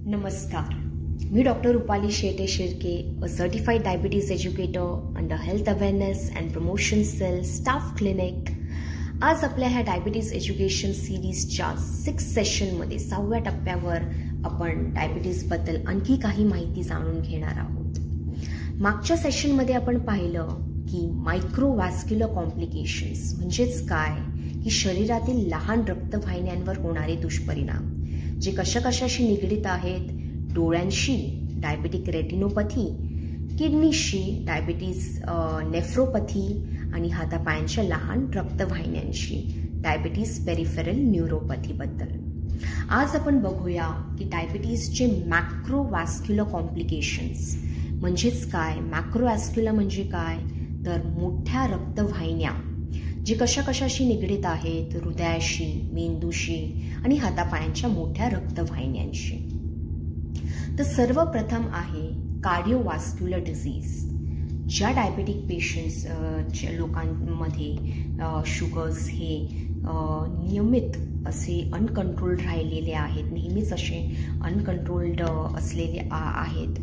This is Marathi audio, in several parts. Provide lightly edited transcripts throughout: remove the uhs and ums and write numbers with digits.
नमस्कार. मी doctor Rupali Shete Shirke, a certified diabetes educator under health awareness and promotion cell staff clinic. आज आपल्या ह्या डायबिटीज एज्युकेशन सिरीजच्या 6 सेशनमध्ये 6व्या टप्प्यावर आपण डायबिटीजबद्दल आणखी काही माहिती जाणून घेणार आहोत. मागच्या सेशनमध्ये आपण पाहिलं की मायक्रोवॅस्क्युलर कॉम्प्लिकेशन्स म्हणजेच काय, की शरीरातील लहान रक्तवाहिन्यांवर होणारे दुष्परिणाम जे कशाशी निगडीत आहेत. डोळ्यांशी डायबेटिक रेटिनोपॅथी, किडनीशी डायबिटीज नेफ्रोपॅथी आणि हातापायांच्या लहान रक्तवाहिन्यांशी डायबिटीज पेरिफेरल न्यूरोपॅथीबद्दल. आज आपण बघूया की डायबिटीजचे मॅक्रोवॅस्क्युलर कॉम्प्लिकेशन्स म्हणजेच काय. मॅक्रोवॅस्क्युलर म्हणजे काय, तर मोठ्या रक्तवाहिन्या जे कशाशी निगडीत आहेत. हृदयाशी, मेंदूशी आणि हातापायांच्या मोठ्या रक्तवाहिन्यांशी. तर सर्वप्रथम आहे कार्डिओवॅस्क्युलर डिसीज. ज्या डायबेटिक पेशंट्स लोकांमध्ये शुगर्स हे नियमित असे अनकंट्रोल्ड राहिलेले आहेत, नेहमीच असे अनकंट्रोल्ड असलेले आहेत,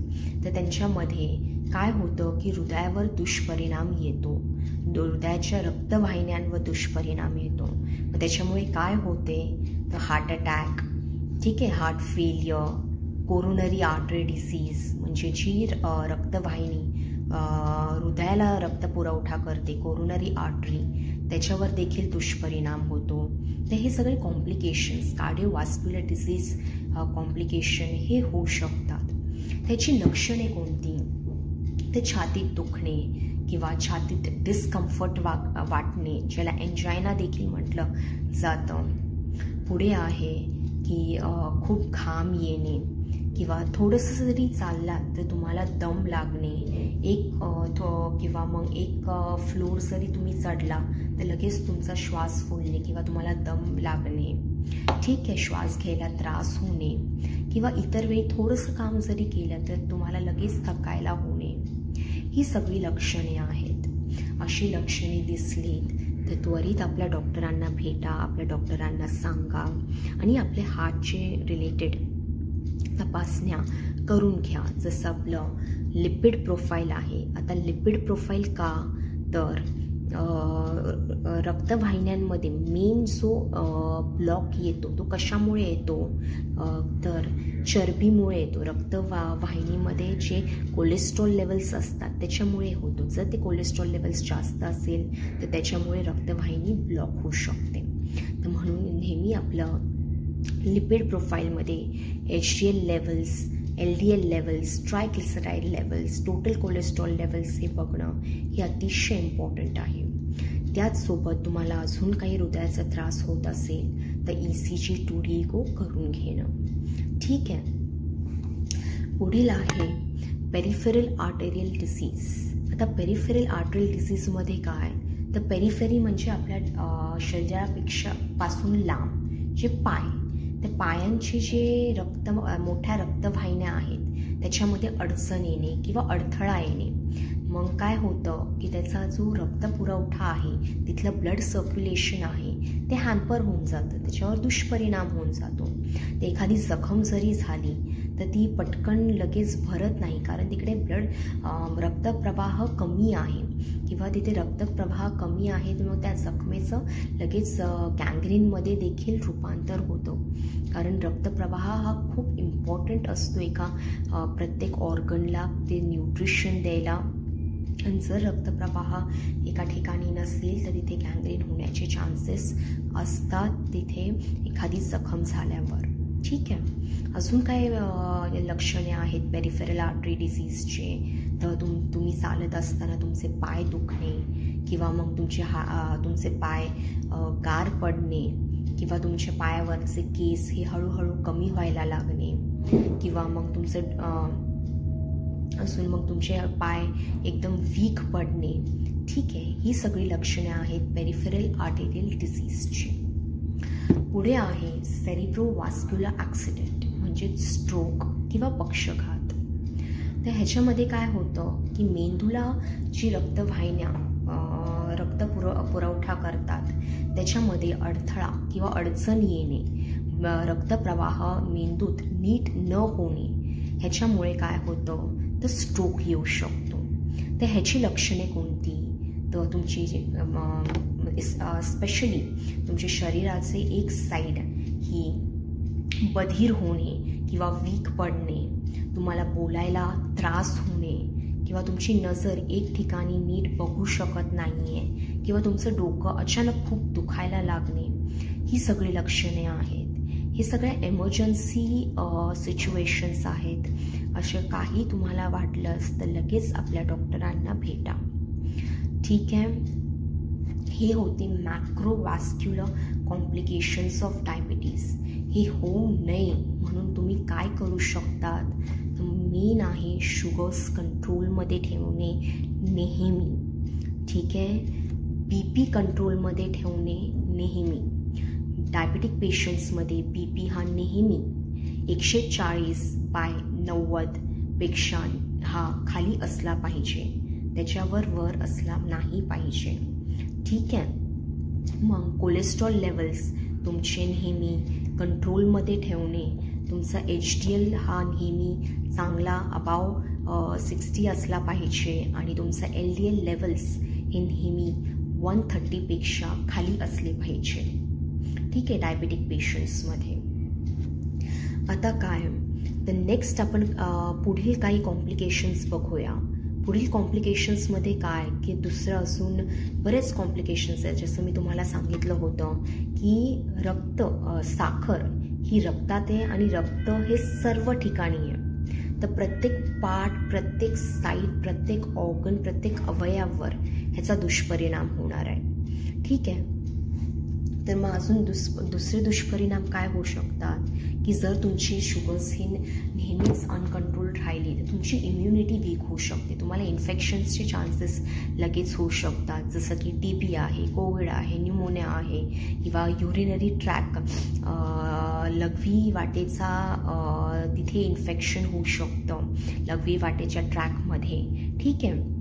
तर त्यांच्यामध्ये काय होतं की हृदयावर दुष्परिणाम येतो, हृदयाच्या रक्तवाहिन्यांवर दुष्परिणाम येतो. मग त्याच्यामुळे काय होते, तर हार्ट अटॅक, ठीक आहे, heart failure, coronary artery disease म्हणजे जी रक्तवाहिनी हृदयाला रक्तपुरवठा करते, कोरोनरी आर्टरी, त्याच्यावर देखील दुष्परिणाम होतो. तर हे सगळे कॉम्प्लिकेशन्स, कार्डिओवॅस्क्युलर डिसीज कॉम्प्लिकेशन हे होऊ शकतात. त्याची लक्षणे कोणती, ते छातीत दुखणे किंवा छातीत डिस्कम्फर्ट वाटणे, ज्याला एन्जायना देखील म्हटलं जातं. पुढे आहे की खूप घाम येणे किंवा थोडंसं जरी चाललात तर तुम्हाला दम लागणे. किंवा मग एक फ्लोअर जरी तुम्ही चढला तर लगेच तुमचा श्वास फुलणे किंवा तुम्हाला दम लागणे, ठीक आहे, श्वास घ्यायला त्रास होणे किंवा इतर वेळी थोडंसं काम जरी केलं तर तुम्हाला लगेच थकायला होणे. ही सगळी लक्षणे आहेत. अशी लक्षणे दिसलीत तर त्वरित आपल्या डॉक्टरांना भेटा, आपल्या डॉक्टरांना सांगा आणि आपले हार्टचे रिलेटेड तपासण्या करून घ्या. जसं आपलं लिपिड प्रोफाईल आहे. आता लिपिड प्रोफाईल का, तर रक्तवाहिन्यांमध्ये मेन जो ब्लॉक येतो तो कशामुळे येतो, तर चरबीमुळे येतो. रक्तवाहिनीमध्ये जे कोलेस्ट्रॉल लेवल्स असतात त्याच्यामुळे होतो. जर ते कोलेस्ट्रॉल लेवल्स जास्त असेल तर त्याच्यामुळे रक्तवाहिनी ब्लॉक होऊ शकते. तर म्हणून नेहमी आपलं लिपिड प्रोफाईलमध्ये HDL levels, LDL levels, triglyceride levels, total cholesterol levels हे बघणं हे अतिशय इम्पॉर्टंट आहे. त्याचसोबत तुम्हाला अजून काही हृदयाचा त्रास होत असेल तर ECG 2D ECO करून घेणं, ठीक आहे. पुढील आहे पेरिफेरल आर्टेरियल डिसीज. आता पेरिफेरल आर्टेरियल डिसीजमध्ये काय, तर पेरिफेरी म्हणजे आपल्या शरीरापेक्षा पासून लांब जे पाय, त्या पायांचे जे मोठ्या रक्तवाहिन्या आहेत त्याच्यामध्ये अडचण येणे किंवा अडथळा येणे. मग काय होतं की त्याचा जो रक्तपुरवठा आहे, तिथलं ब्लड सर्क्युलेशन आहे ते हॅम्पर होऊन जातं, त्याच्यावर दुष्परिणाम होऊन जातो. तर एखादी जखम जरी झाली तर ती पटकन लगेच भरत नाही, कारण तिकडे रक्तप्रवाह कमी आहे किंवा तिथे रक्तप्रवाह कमी आहे. मग त्या जखमेचं लगेच गँग्रीनमध्ये देखील रूपांतर होतं, कारण रक्तप्रवाह हा खूप इम्पॉर्टंट असतो एका प्रत्येक ऑर्गनला ते न्यूट्रिशन द्यायला. आणि जर रक्तप्रवाह एका ठिकाणी नसेल तर तिथे गँग्रीन होण्याचे चान्सेस असतात तिथे एखादी जखम झाल्यावर, ठीक आहे. अजून काय लक्षणे आहेत पेरिफेरल आर्टरी डिसीजचे, तर तुम्ही चालत असताना तुमचे पाय दुखणे किंवा मग तुमचे पाय गार पडणे किंवा तुमच्या पायावरचे केस हे हळूहळू कमी व्हायला लागणे किंवा मग तुमचे पाय एकदम वीक पडणे, ठीक आहे. ही सगळी लक्षणे आहेत पेरिफेरल आर्टेरियल डिसीजची. पुढे आहे सेरिब्रोव्हास्क्युलर ॲक्सिडेंट म्हणजे स्ट्रोक किंवा पक्षघात. तर ह्याच्यामध्ये काय होतं की मेंदूला जी रक्तवाहिन्या पुरवठा करतात त्याच्यामध्ये अडथळा किंवा अडचण येणे, रक्तप्रवाह मेंदूत नीट न होणे ह्याच्यामुळे काय होतं तर स्ट्रोक येऊ शकतो. तर ह्याची लक्षणे कोणती, तर तुमची स्पेशली तुमच्या शरीराचे एक साईड ही बधीर होणे किंवा वीक पडणे, तुम्हाला बोलायला त्रास होणे किंवा तुमची नजर एक ठिकाणी नीट बघू शकत नाही आहे किंवा तुमचं डोकं अचानक खूप दुखायला लागणे, ही सगळी लक्षणे आहेत. हे सगळ्या एमर्जन्सी सिच्युएशन्स आहेत. असे काही तुम्हाला वाटलंच तर लगेच आपल्या डॉक्टरांना भेटा. ठीक आहे. हे होते मॅक्रोवॅस्क्युलर कॉम्प्लिकेशन्स ऑफ डायबिटीज. हे होऊ नये म्हणून तुम्ही काय करू शकतात, तर मेन आहे शुगर्स कंट्रोलमध्ये ठेवणे नेहमी. ठीक आहे. BP कंट्रोलमध्ये ठेवणे नेहमी. डायबिटिक पेशंट्समध्ये BP हा नेहमी 140/90 पेक्षा हा खाली असला पाहिजे, त्याच्यावर वर असला नाही पाहिजे. ठीक आहे. मग कोलेस्ट्रॉल लेवल्स तुमचे नेहमी कंट्रोलमध्ये ठेवणे. तुमचा HDL हा नेहमी चांगला अबाव 60 असला पाहिजे आणि तुमचा LDL लेवल्स हे नेहमी 130 पेक्षा खाली असले पाहिजे. ठीक आहे. डायबिटिक पेशंट्समध्ये आता काय तर नेक्स्ट आपण पुढील काही कॉम्प्लिकेशन्स बघूया. पुढील कॉम्प्लिकेशन्समध्ये काय की दुसरं अजून बरेच कॉम्प्लिकेशन्स आहेत. जसं मी तुम्हाला सांगितलं होतं की साखर ही रक्तात आहे आणि रक्त हे सर्व ठिकाणी आहे. तर प्रत्येक पार्ट, प्रत्येक साईड, प्रत्येक ऑर्गन, प्रत्येक अवयवावर ह्याचा दुष्परिणाम होणार आहे. ठीक आहे. तर मग अजून दुसरे दुष्परिणाम काय होऊ शकतात की जर तुमची शुगर्स ही नेहमीच अनकंट्रोल्ड राहिली तर तुमची इम्युनिटी वीक होऊ शकते. तुम्हाला इन्फेक्शन्सचे चान्सेस लगेच होऊ शकतात, जसं की TB आहे, कोविड आहे, न्यूमोनिया आहे किंवा युरिनरी ट्रॅक लघवी वाटेचा तिथे इन्फेक्शन होऊ शकतं लघवी वाटेच्या ट्रॅकमध्ये. ठीक आहे.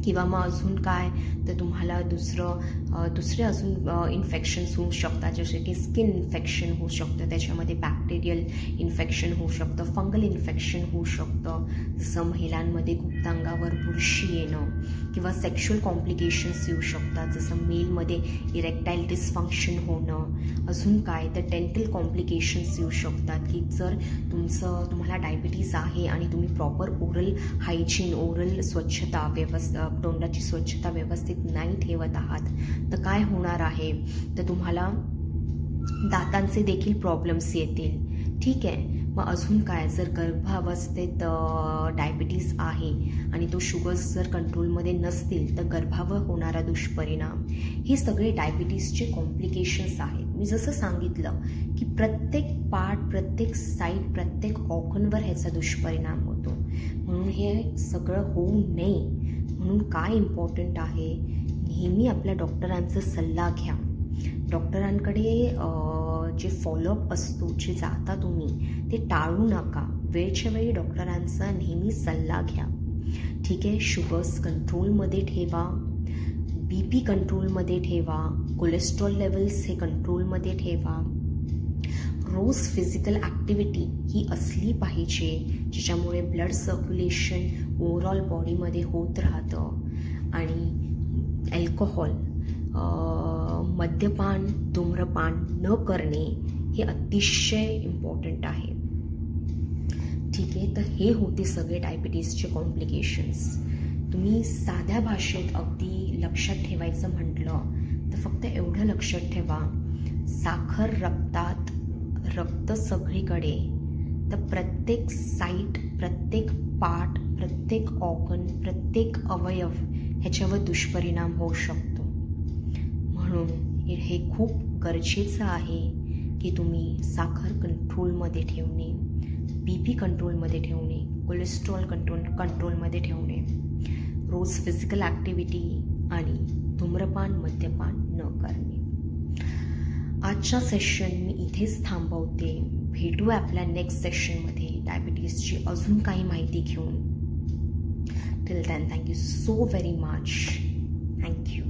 किंवा मग अजून काय तर तुम्हाला दुसरे अजून इन्फेक्शन्स होऊ शकतात, जसे की स्किन इन्फेक्शन होऊ शकतं, त्याच्यामध्ये बॅक्टेरियल इन्फेक्शन होऊ शकतं, फंगल इन्फेक्शन होऊ शकतं, जसं महिलांमध्ये गुप्तांगावर बुरशी येणं किंवा सेक्शुअल कॉम्प्लिकेशन्स येऊ शकतात, जसं मेलमध्ये इरेक्टाईल डिसफंक्शन होणं. अजून काय तर डेंटल कॉम्प्लिकेशन्स येऊ शकतात की जर तुम्हाला डायबिटीज आहे आणि तुम्ही प्रॉपर ओरल हायजीन, ओरल स्वच्छता तोंडाची स्वच्छता व्यवस्थित नाही ठेवत आहात तर काय होणार आहे तर तुम्हाला दातांचे देखील प्रॉब्लेम्स येतील. ठीक आहे. मग अजून काय जर गर्भावस्थेत डायबिटीज आहे आणि तो शुगर्स जर कंट्रोलमध्ये नसतील तर गर्भावर होणारा दुष्परिणाम, हे सगळे डायबिटीजचे कॉम्प्लिकेशन्स आहेत. मी जसं सांगितलं की प्रत्येक पार्ट, प्रत्येक साईड, प्रत्येक ऑर्गनवर ह्याचा दुष्परिणाम होतो. म्हणून हे सगळं होऊ नये म्हणून काय इम्पॉर्टंट आहे, नेहमी आपल्या डॉक्टरांचा सल्ला घ्या. डॉक्टरांकडे जे फॉलोअप असतो, जे जाता तुम्ही ते टाळू नका. वेळच्या वेळी डॉक्टरांचा नेहमी सल्ला घ्या. ठीक आहे. शुगर्स कंट्रोलमध्ये ठेवा, BP कंट्रोलमध्ये ठेवा, कोलेस्ट्रॉल लेवल्स हे कंट्रोलमध्ये ठेवा. रोज फिजिकल ॲक्टिव्हिटी ही असली पाहिजे ज्याच्यामुळे ब्लड सर्क्युलेशन ओव्हरऑल बॉडीमध्ये होत राहतं. आणि अल्कोहोल, मद्यपान, धूम्रपान न करणे हे अतिशय इम्पॉर्टंट आहे. ठीक आहे. तर हे होते सगळे डायबिटीजचे कॉम्प्लिकेशन्स. तुम्ही साध्या भाषेत अगदी लक्षात ठेवायचं म्हटलं तर फक्त एवढं लक्षात ठेवा, साखर रक्तात, रक्त सगळीकडे, तर प्रत्येक साईट, प्रत्येक पार्ट, प्रत्येक ऑर्गन, प्रत्येक अवयव ह्याच्यावर दुष्परिणाम होऊ शकतो. म्हणून हे खूप गरजेचं आहे की तुम्ही साखर कंट्रोलमध्ये ठेवणे, BP कंट्रोलमध्ये ठेवणे, कोलेस्ट्रॉल कंट्रोलमध्ये ठेवणे, रोज फिजिकल ॲक्टिव्हिटी आणि धूम्रपान, मद्यपान न करणे. आजच्या सेशन मी इथेच थांबवते. भेटूया आपल्या नेक्स्ट सेशनमध्ये डायबिटीजची अजून काही माहिती घेऊन. Till then, thank you so very much. Thank you.